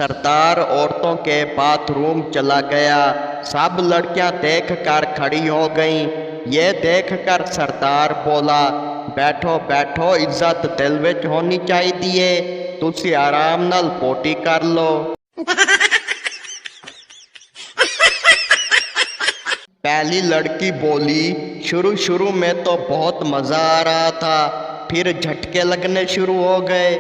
سردار عورتوں کے bath room چلا گیا۔ سب لڑکیاں دیکھ کر کھڑی ہو گئیں۔ یہ دیکھ کر سردار بولا، بیٹھو بیٹھو، عزت دل وچ ہونی چاہیے، تسی آرام نال پوٹی کر لو۔ پہلی لڑکی بولی، شروع میں تو بہت مزہ آ رہا تھا، پھر جھٹکے لگنے شروع ہو گئے۔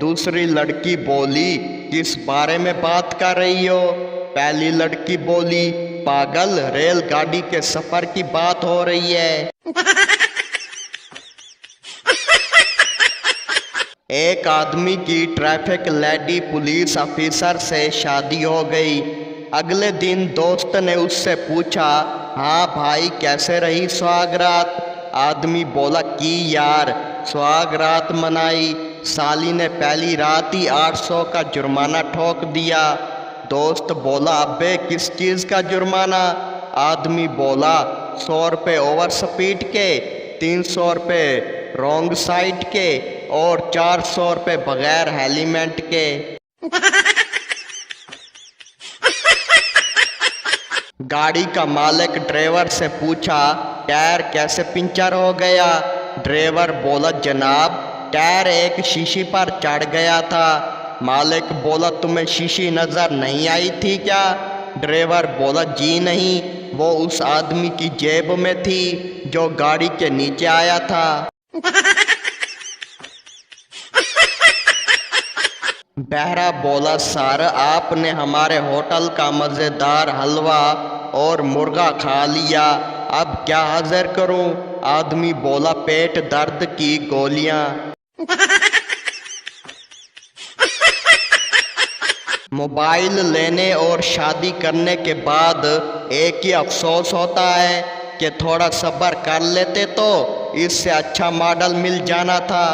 دوسری لڑکی بولی، کس بارے میں بات کر رہی ہو؟ پہلی لڑکی بولی، پاگل، ریل گاڑی کے سفر کی بات ہو رہی ہے۔ ایک آدمی کی ٹریفک لیڈی پولیس آفیسر سے شادی ہو گئی۔ اگلے دن دوست نے اس سے پوچھا، ہاں بھائی کیسے رہی سہاگ رات؟ آدمی بولا، کی یار، سہاگ رات منائی، سالی نے پہلی رات ہی 800 کا جرمانہ ٹھوک دیا۔ دوست بولا، ابے کس چیز کا جرمانہ؟ آدمی بولا، 100 روپے اوور سپیڈ کے، 300 روپے رونگ سائڈ کے اور 400 روپے بغیر ہیلمٹ کے۔ گاڑی کا مالک ڈرائیور سے پوچھا، ٹائر کیسے پنچر ہو گیا؟ ڈرائیور بولا، جناب ٹائر ایک شیشی پر چڑھ گیا تھا۔ مالک بولا، تمہیں شیشی نظر نہیں آئی تھی کیا؟ ڈرائیور بولا، جی نہیں، وہ اس آدمی کی جیب میں تھی جو گاڑی کے نیچے آیا تھا۔ بہرا بولا، سر آپ نے ہمارے ہوٹل کا مزیدار حلوہ اور مرغا کھا لیا، اب کیا حاضر کروں؟ آدمی بولا، پیٹ درد کی گولیاں۔ موبائل لینے اور شادی کرنے کے بعد ایک ہی افسوس ہوتا ہے کہ تھوڑا صبر کر لیتے تو اس سے اچھا ماڈل مل جانا تھا۔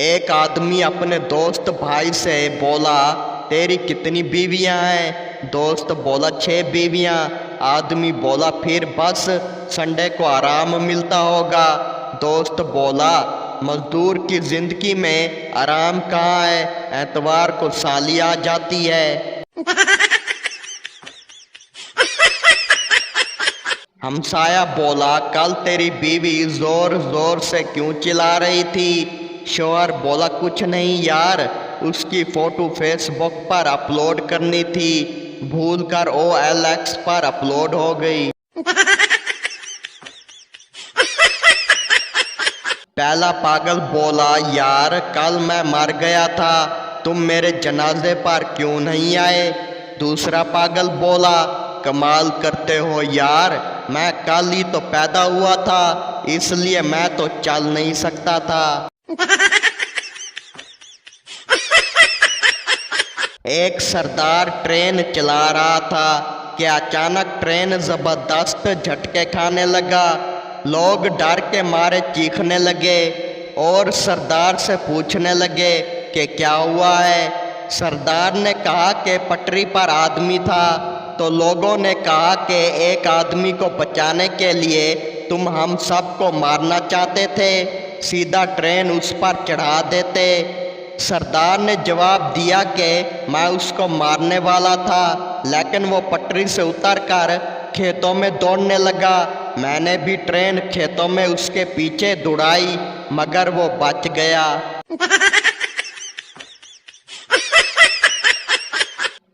ایک آدمی اپنے دوست بھائی سے بولا، تیری کتنی بیویاں ہیں؟ دوست بولا، 6 بیویاں۔ آدمی بولا، پھر بس سنڈے کو آرام ملتا ہوگا۔ دوست بولا، مزدور کی زندگی میں آرام کہاں ہے، اتوار کو سالی آ جاتی ہے۔ ہمسایہ بولا، کل تیری بیوی زور زور سے کیوں چلا رہی تھی؟ شوہر بولا، کچھ نہیں یار، اس کی فوٹو فیس بک پر اپلوڈ کرنی تھی، بھول کر OLX پر اپلوڈ ہو گئی۔ پہلا پاگل بولا، یار کل میں مر گیا تھا، تم میرے جنازے پر کیوں نہیں آئے؟ دوسرا پاگل بولا، کمال کرتے ہو یار، میں کل ہی تو پیدا ہوا تھا، اس لیے میں تو چل نہیں سکتا تھا۔ ایک سردار ٹرین چلا رہا تھا کہ اچانک ٹرین زبردست جھٹکے کھانے لگا، لوگ ڈر کے مارے چیخنے لگے اور سردار سے پوچھنے لگے کہ کیا ہوا ہے؟ سردار نے کہا کہ پٹری پر آدمی تھا، تو لوگوں نے کہا کہ ایک آدمی کو بچانے کے لیے تم ہم سب کو مارنا چاہتے تھے، سیدھا ٹرین اس پر چڑھا دیتے۔ سردار نے جواب دیا کہ میں اس کو مارنے والا تھا، لیکن وہ پٹری سے اتر کر کھیتوں میں دوڑنے لگا، میں نے بھی ٹرین کھیتوں میں اس کے پیچھے دوڑائی مگر وہ بچ گیا۔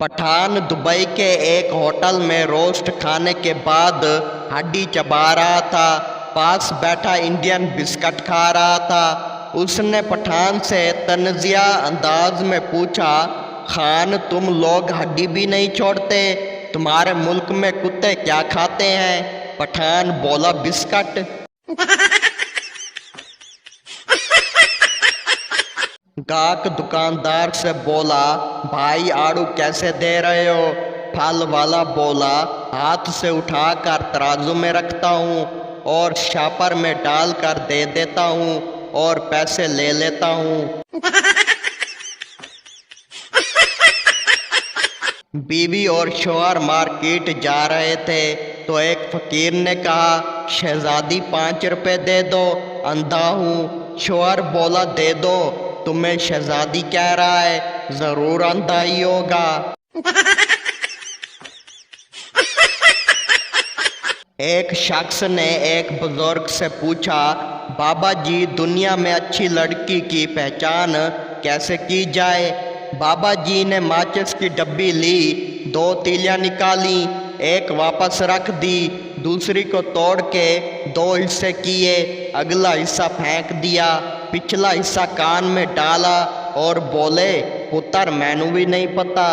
پٹھان دبئی کے ایک ہوٹل میں روسٹ کھانے کے بعد ہڈی چبا رہا تھا، پاس بیٹھا انڈین بسکٹ کھا رہا تھا۔ اس نے پٹھان سے طنزیہ انداز میں پوچھا، خان تم لوگ ہڈی بھی نہیں چھوڑتے، تمہارے ملک میں کتے کیا کھاتے ہیں؟ پٹھان بولا، بسکٹ۔ گاہک دکاندار سے بولا، بھائی آڑو کیسے دے رہے ہو؟ پھل والا بولا، ہاتھ سے اٹھا کر ترازو میں رکھتا ہوں اور شاپر میں ڈال کر دے دیتا ہوں اور پیسے لے لیتا ہوں۔ بیوی اور شوہر مارکیٹ جا رہے تھے تو ایک فقیر نے کہا، شہزادی 5 روپے دے دو، اندھا ہوں۔ شوہر بولا دے دو، تمہیں شہزادی کہہ رہا ہے، ضرور اندھا ہی ہوگا۔ ایک شخص نے ایک بزرگ سے پوچھا، بابا جی دنیا میں اچھی لڑکی کی پہچان کیسے کی جائے؟ بابا جی نے ماچس کی ڈبی لی، 2 تیلیاں نکالی، ایک واپس رکھ دی، دوسری کو توڑ کے 2 حصے کیے، اگلا حصہ پھینک دیا، پچھلا حصہ کان میں ڈالا اور بولے، پتر مینوں بھی نہیں پتا۔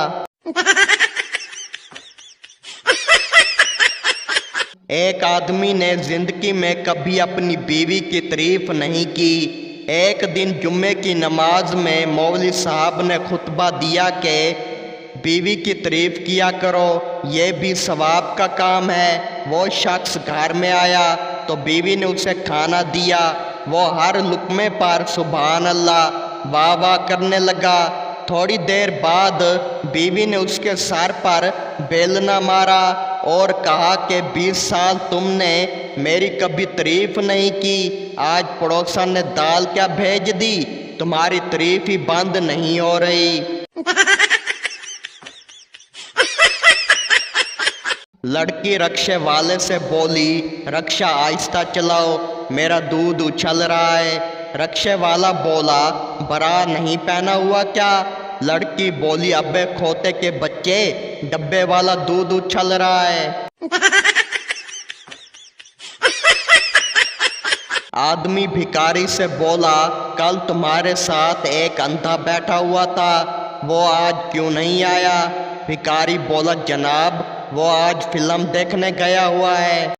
ایک آدمی نے زندگی میں کبھی اپنی بیوی کی تعریف نہیں کی۔ ایک دن جمعے کی نماز میں مولوی صاحب نے خطبہ دیا کہ بیوی کی تعریف کیا کرو، یہ بھی ثواب کا کام ہے۔ وہ شخص گھر میں آیا تو بیوی نے اسے کھانا دیا، وہ ہر لقمے پر سبحان اللہ واہ واہ کرنے لگا۔ تھوڑی دیر بعد بیوی نے اس کے سر پر بیلنا مارا اور کہا کہ 20 سال تم نے میری کبھی تعریف نہیں کی، آج پڑوسن نے دال کیا بھیج دی، تمہاری تعریف ہی بند نہیں ہو رہی۔ لڑکی رکشے والے سے بولی، رکشہ آہستہ چلاؤ، میرا دودھ اچھل رہا ہے۔ رکشے والا بولا، برا نہیں پہنا ہوا کیا؟ لڑکی بولی، ابے کھوتے کے بچے، ڈبے والا دودھ اچھل رہا ہے۔ آدمی بھکاری سے بولا، کل تمہارے ساتھ ایک اندھا بیٹھا ہوا تھا، وہ آج کیوں نہیں آیا؟ بھکاری بولا، جناب وہ آج فلم دیکھنے گیا ہوا ہے۔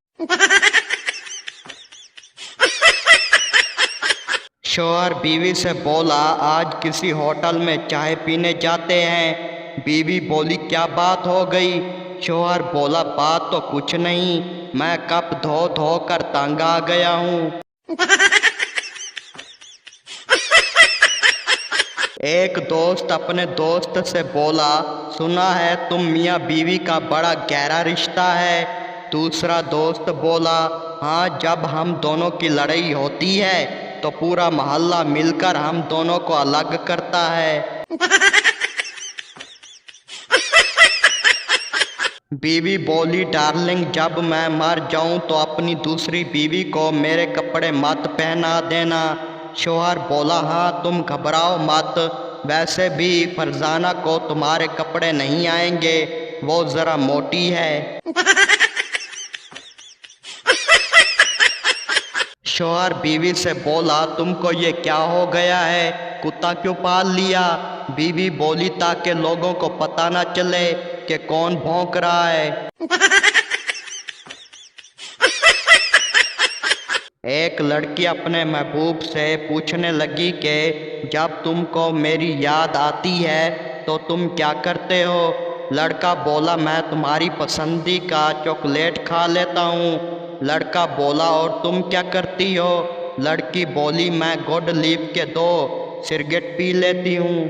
شوہر بیوی سے بولا، آج کسی ہوٹل میں چائے پینے جاتے ہیں۔ بیوی بولی، کیا بات ہو گئی؟ شوہر بولا، بات تو کچھ نہیں، میں کپ دھو دھو کر تنگ آ گیا ہوں۔ ایک دوست اپنے دوست سے بولا، سنا ہے تم میاں بیوی کا بڑا گہرا رشتہ ہے۔ دوسرا دوست بولا، ہاں، جب ہم دونوں کی لڑائی ہوتی ہے تو پورا محلہ مل کر ہم دونوں کو الگ کرتا ہے۔ بیوی بولی، ڈارلنگ جب میں مر جاؤں تو اپنی دوسری بیوی کو میرے کپڑے مت پہنا دینا۔ شوہر بولا، ہاں تم گھبراؤ مت، ویسے بھی فرزانہ کو تمہارے کپڑے نہیں آئیں گے، وہ ذرا موٹی ہے۔ شوہر بیوی سے بولا، تم کو یہ کیا ہو گیا ہے، کتا کیوں پال لیا؟ بیوی بولی، تاکہ لوگوں کو پتہ نہ چلے کہ کون بھونک رہا ہے۔ ایک لڑکی اپنے محبوب سے پوچھنے لگی کہ جب تم کو میری یاد آتی ہے تو تم کیا کرتے ہو؟ لڑکا بولا، میں تمہاری پسندی کا چاکلیٹ کھا لیتا ہوں۔ لڑکا بولا، اور تم کیا کرتی ہو؟ لڑکی بولی، میں گوڈ لیف کے 2 سگریٹ پی لیتی ہوں۔